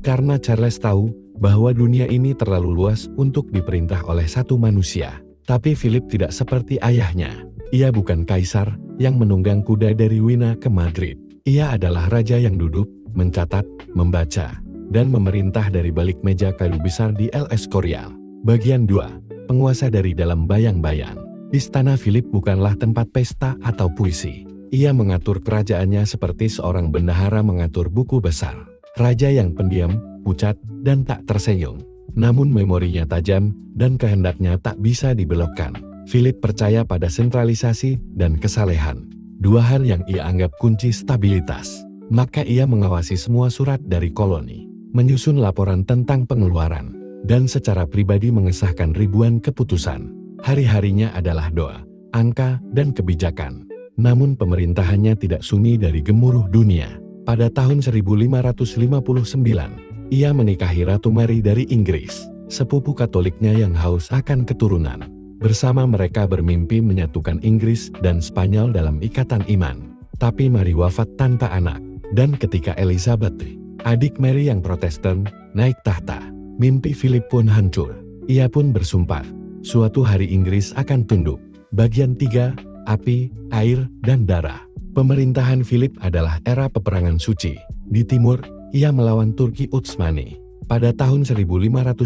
Karena Charles tahu bahwa dunia ini terlalu luas untuk diperintah oleh satu manusia. Tapi Philip tidak seperti ayahnya. Ia bukan kaisar yang menunggang kuda dari Wina ke Madrid. Ia adalah raja yang duduk, mencatat, membaca, dan memerintah dari balik meja kayu besar di El Escorial. Bagian 2. Penguasa dari dalam bayang-bayang. Istana Philip bukanlah tempat pesta atau puisi. Ia mengatur kerajaannya seperti seorang bendahara mengatur buku besar. Raja yang pendiam, pucat, dan tak tersenyum. Namun memorinya tajam, dan kehendaknya tak bisa dibelokkan. Philip percaya pada sentralisasi dan kesalehan. Dua hal yang ia anggap kunci stabilitas. Maka ia mengawasi semua surat dari koloni, menyusun laporan tentang pengeluaran, dan secara pribadi mengesahkan ribuan keputusan. Hari-harinya adalah doa, angka, dan kebijakan. Namun pemerintahannya tidak sunyi dari gemuruh dunia. Pada tahun 1559, ia menikahi Ratu Mary dari Inggris, sepupu Katoliknya yang haus akan keturunan. Bersama mereka bermimpi menyatukan Inggris dan Spanyol dalam ikatan iman. Tapi Mary wafat tanpa anak, dan ketika Elizabeth, adik Mary yang Protestan, naik tahta, mimpi Philip pun hancur. Ia pun bersumpah, suatu hari Inggris akan tunduk. Bagian 3, api, air, dan darah. Pemerintahan Philip adalah era peperangan suci. Di timur, ia melawan Turki Utsmani. Pada tahun 1571,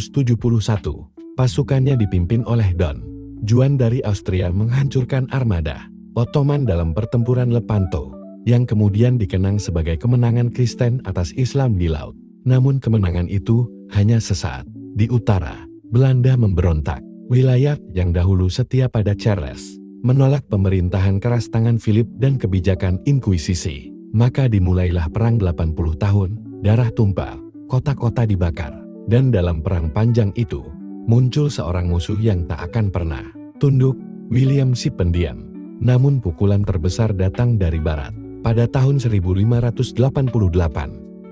pasukannya dipimpin oleh Don Juan dari Austria menghancurkan armada Ottoman dalam pertempuran Lepanto, yang kemudian dikenang sebagai kemenangan Kristen atas Islam di laut. Namun kemenangan itu hanya sesaat. Di utara, Belanda memberontak. Wilayah yang dahulu setia pada Charles menolak pemerintahan keras tangan Philip dan kebijakan inkuisisi. Maka dimulailah perang 80 tahun, darah tumpah, kota-kota dibakar. Dan dalam perang panjang itu, muncul seorang musuh yang tak akan pernah tunduk, William si pendiam. Namun pukulan terbesar datang dari barat. Pada tahun 1588,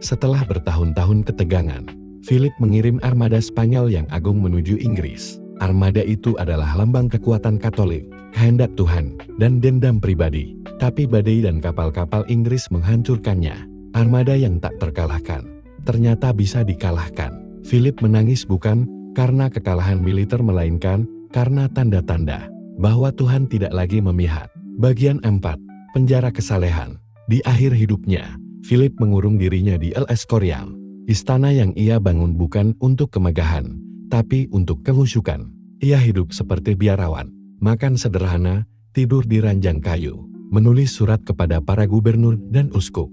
setelah bertahun-tahun ketegangan, Philip mengirim armada Spanyol yang agung menuju Inggris. Armada itu adalah lambang kekuatan Katolik, kehendak Tuhan, dan dendam pribadi. Tapi badai dan kapal-kapal Inggris menghancurkannya. Armada yang tak terkalahkan, ternyata bisa dikalahkan. Philip menangis bukan karena kekalahan militer melainkan karena tanda-tanda bahwa Tuhan tidak lagi memihak. Bagian 4. Penjara kesalehan. Di akhir hidupnya, Philip mengurung dirinya di El Escorial. Istana yang ia bangun bukan untuk kemegahan, tapi untuk kehusukan. Ia hidup seperti biarawan, makan sederhana, tidur di ranjang kayu, menulis surat kepada para gubernur dan uskup,